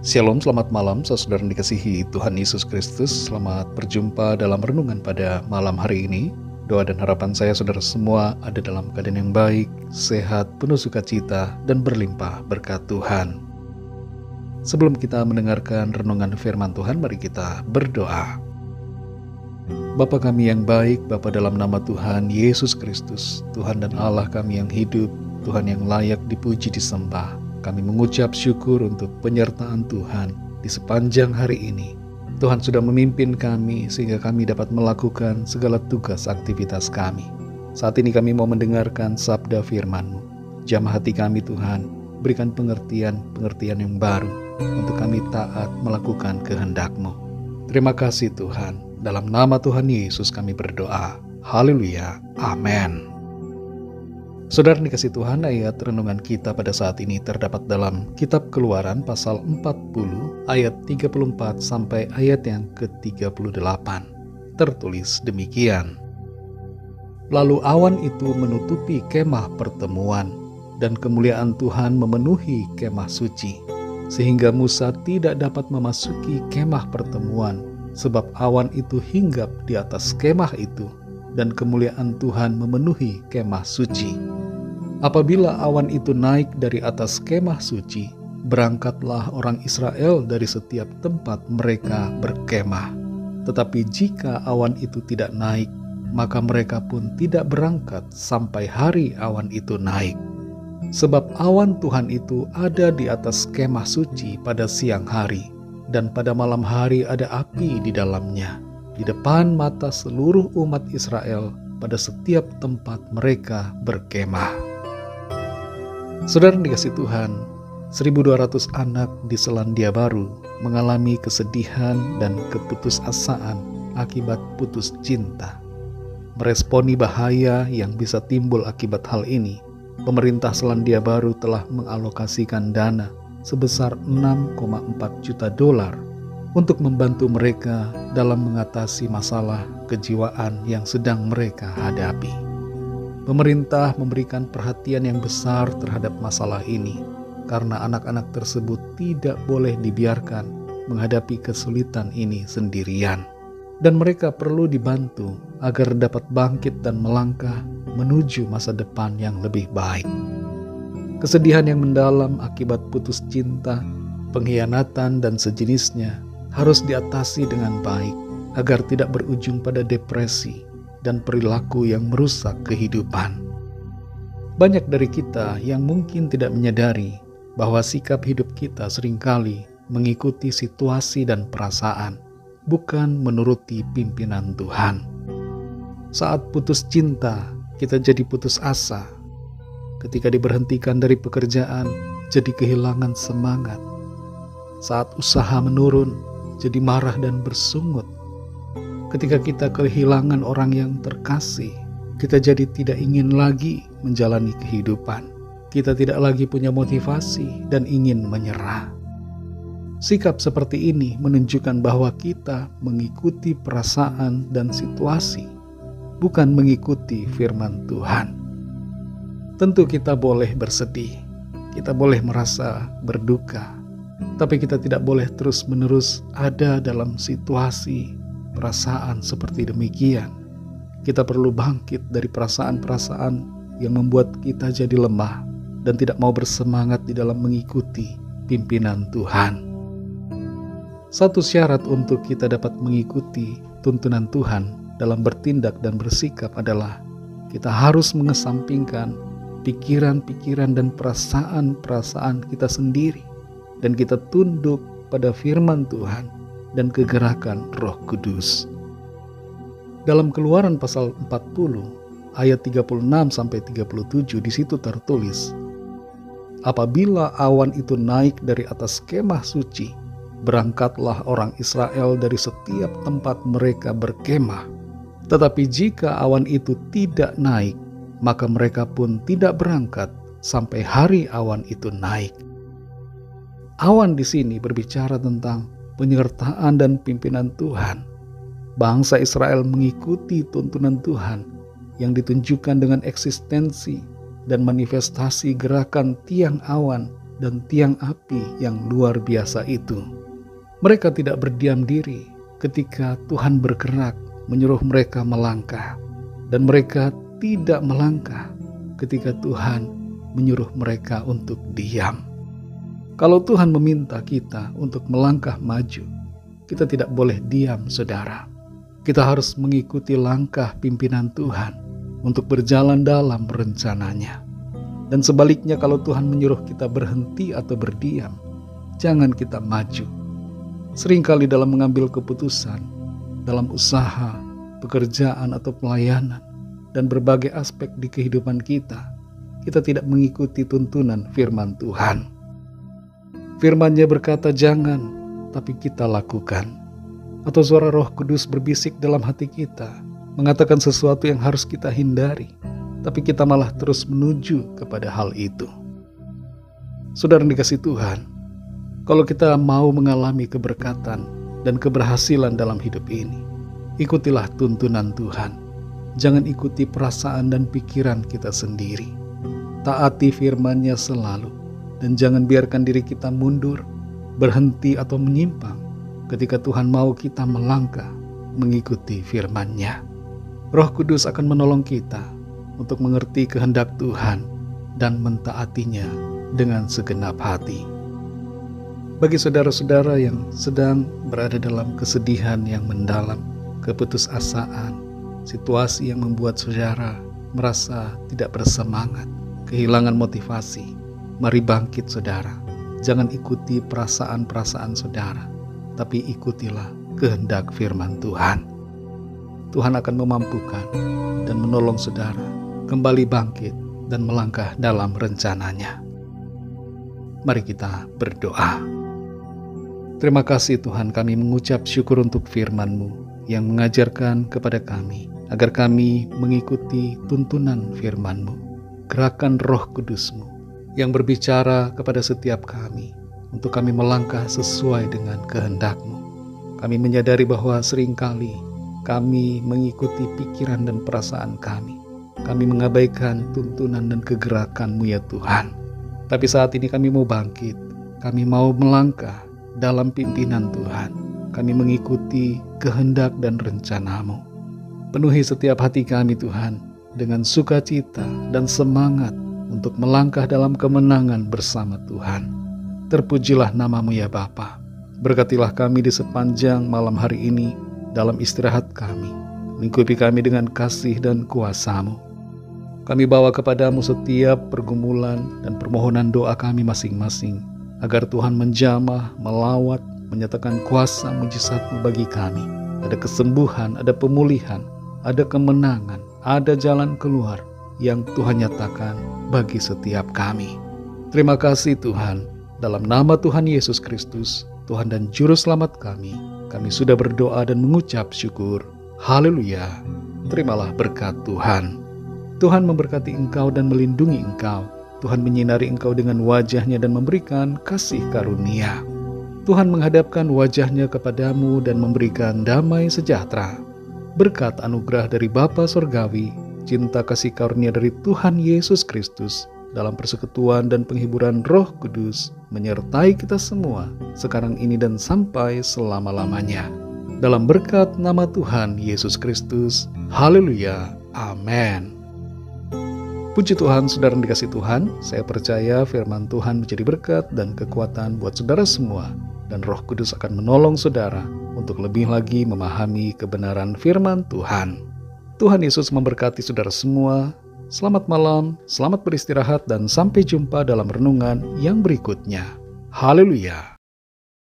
Shalom, selamat malam, saudara yang dikasihi Tuhan Yesus Kristus. Selamat berjumpa dalam renungan pada malam hari ini. Doa dan harapan saya saudara semua ada dalam keadaan yang baik, sehat, penuh sukacita, dan berlimpah berkat Tuhan. Sebelum kita mendengarkan renungan firman Tuhan, mari kita berdoa. Bapa kami yang baik, Bapa dalam nama Tuhan Yesus Kristus, Tuhan dan Allah kami yang hidup, Tuhan yang layak dipuji disembah. Kami mengucap syukur untuk penyertaan Tuhan di sepanjang hari ini. Tuhan sudah memimpin kami sehingga kami dapat melakukan segala tugas aktivitas kami. Saat ini kami mau mendengarkan sabda firman-Mu. Jamah hati kami Tuhan, berikan pengertian yang baru untuk kami taat melakukan kehendak-Mu. Terima kasih Tuhan, dalam nama Tuhan Yesus kami berdoa. Haleluya, amin. Saudara dikasih Tuhan, ayat renungan kita pada saat ini terdapat dalam kitab Keluaran pasal 40 ayat 34 sampai ayat yang ke-38. Tertulis demikian. Lalu awan itu menutupi kemah pertemuan dan kemuliaan Tuhan memenuhi kemah suci, sehingga Musa tidak dapat memasuki kemah pertemuan sebab awan itu hinggap di atas kemah itu dan kemuliaan Tuhan memenuhi kemah suci. Apabila awan itu naik dari atas kemah suci, berangkatlah orang Israel dari setiap tempat mereka berkemah. Tetapi jika awan itu tidak naik, maka mereka pun tidak berangkat sampai hari awan itu naik. Sebab awan Tuhan itu ada di atas kemah suci pada siang hari, dan pada malam hari ada api di dalamnya, di depan mata seluruh umat Israel pada setiap tempat mereka berkemah. Saudara dikasih Tuhan, 1.200 anak di Selandia Baru mengalami kesedihan dan keputusasaan akibat putus cinta. Meresponi bahaya yang bisa timbul akibat hal ini, pemerintah Selandia Baru telah mengalokasikan dana sebesar $6,4 juta untuk membantu mereka dalam mengatasi masalah kejiwaan yang sedang mereka hadapi. Pemerintah memberikan perhatian yang besar terhadap masalah ini karena anak-anak tersebut tidak boleh dibiarkan menghadapi kesulitan ini sendirian, dan mereka perlu dibantu agar dapat bangkit dan melangkah menuju masa depan yang lebih baik. Kesedihan yang mendalam akibat putus cinta, pengkhianatan, dan sejenisnya harus diatasi dengan baik agar tidak berujung pada depresi dan perilaku yang merusak kehidupan. Banyak dari kita yang mungkin tidak menyadari bahwa sikap hidup kita seringkali mengikuti situasi dan perasaan, bukan menuruti pimpinan Tuhan. Saat putus cinta, kita jadi putus asa. Ketika diberhentikan dari pekerjaan, jadi kehilangan semangat. Saat usaha menurun, jadi marah dan bersungut. Ketika kita kehilangan orang yang terkasih, kita jadi tidak ingin lagi menjalani kehidupan. Kita tidak lagi punya motivasi dan ingin menyerah. Sikap seperti ini menunjukkan bahwa kita mengikuti perasaan dan situasi, bukan mengikuti firman Tuhan. Tentu kita boleh bersedih, kita boleh merasa berduka, tapi kita tidak boleh terus-menerus ada dalam situasi perasaan seperti demikian. Kita perlu bangkit dari perasaan-perasaan yang membuat kita jadi lemah dan tidak mau bersemangat di dalam mengikuti pimpinan Tuhan. Satu syarat untuk kita dapat mengikuti tuntunan Tuhan dalam bertindak dan bersikap adalah kita harus mengesampingkan pikiran-pikiran dan perasaan-perasaan kita sendiri, dan kita tunduk pada firman Tuhan dan kegerakan Roh Kudus. Dalam Keluaran pasal 40 ayat 36 sampai 37 di situ tertulis, apabila awan itu naik dari atas kemah suci, berangkatlah orang Israel dari setiap tempat mereka berkemah. Tetapi jika awan itu tidak naik, maka mereka pun tidak berangkat sampai hari awan itu naik. Awan di sini berbicara tentang penyertaan dan pimpinan Tuhan. Bangsa Israel mengikuti tuntunan Tuhan yang ditunjukkan dengan eksistensi dan manifestasi gerakan tiang awan dan tiang api yang luar biasa itu. Mereka tidak berdiam diri ketika Tuhan bergerak menyuruh mereka melangkah, dan mereka tidak melangkah ketika Tuhan menyuruh mereka untuk diam. Kalau Tuhan meminta kita untuk melangkah maju, kita tidak boleh diam, saudara. Kita harus mengikuti langkah pimpinan Tuhan untuk berjalan dalam rencananya. Dan sebaliknya, kalau Tuhan menyuruh kita berhenti atau berdiam, jangan kita maju. Seringkali dalam mengambil keputusan, dalam usaha, pekerjaan atau pelayanan, dan berbagai aspek di kehidupan kita tidak mengikuti tuntunan firman Tuhan. Firman-Nya berkata jangan, tapi kita lakukan. Atau suara Roh Kudus berbisik dalam hati kita, mengatakan sesuatu yang harus kita hindari, tapi kita malah terus menuju kepada hal itu. Saudara yang dikasihi Tuhan, kalau kita mau mengalami keberkatan dan keberhasilan dalam hidup ini, ikutilah tuntunan Tuhan. Jangan ikuti perasaan dan pikiran kita sendiri. Taati firman-Nya selalu, dan jangan biarkan diri kita mundur, berhenti atau menyimpang ketika Tuhan mau kita melangkah mengikuti firman-Nya. Roh Kudus akan menolong kita untuk mengerti kehendak Tuhan dan mentaatinya dengan segenap hati. Bagi saudara-saudara yang sedang berada dalam kesedihan yang mendalam, keputusasaan, situasi yang membuat saudara merasa tidak bersemangat, kehilangan motivasi, mari bangkit saudara. Jangan ikuti perasaan-perasaan saudara, tapi ikutilah kehendak firman Tuhan. Tuhan akan memampukan dan menolong saudara kembali bangkit dan melangkah dalam rencananya. Mari kita berdoa. Terima kasih Tuhan, kami mengucap syukur untuk firman-Mu yang mengajarkan kepada kami agar kami mengikuti tuntunan firman-Mu, gerakan Roh Kudus-Mu yang berbicara kepada setiap kami untuk kami melangkah sesuai dengan kehendak-Mu. Kami menyadari bahwa seringkali kami mengikuti pikiran dan perasaan kami. Kami mengabaikan tuntunan dan kegerakan-Mu ya Tuhan. Tapi saat ini kami mau bangkit, kami mau melangkah dalam pimpinan Tuhan. Kami mengikuti kehendak dan rencana-Mu. Penuhi setiap hati kami Tuhan dengan sukacita dan semangat untuk melangkah dalam kemenangan bersama Tuhan. Terpujilah nama-Mu ya Bapa. Berkatilah kami di sepanjang malam hari ini dalam istirahat kami. Lingkupi kami dengan kasih dan kuasa-Mu. Kami bawa kepadamu setiap pergumulan dan permohonan doa kami masing-masing, agar Tuhan menjamah, melawat, menyatakan kuasa mujizat-Mu bagi kami. Ada kesembuhan, ada pemulihan, ada kemenangan, ada jalan keluar yang Tuhan nyatakan bagi setiap kami. Terima kasih Tuhan, dalam nama Tuhan Yesus Kristus, Tuhan dan Juru Selamat kami sudah berdoa dan mengucap syukur. Haleluya. Terimalah berkat Tuhan. Tuhan memberkati engkau dan melindungi engkau. Tuhan menyinari engkau dengan wajah-Nya dan memberikan kasih karunia. Tuhan menghadapkan wajah-Nya kepadamu dan memberikan damai sejahtera. Berkat anugerah dari Bapa Surgawi, cinta kasih karunia dari Tuhan Yesus Kristus, dalam persekutuan dan penghiburan Roh Kudus, menyertai kita semua, sekarang ini dan sampai selama-lamanya. Dalam berkat nama Tuhan Yesus Kristus. Haleluya. Amin. Puji Tuhan, saudara yang dikasihi Tuhan, saya percaya firman Tuhan menjadi berkat dan kekuatan buat saudara semua, dan Roh Kudus akan menolong saudara untuk lebih lagi memahami kebenaran firman Tuhan. Tuhan Yesus memberkati saudara semua. Selamat malam, selamat beristirahat, dan sampai jumpa dalam renungan yang berikutnya. Haleluya.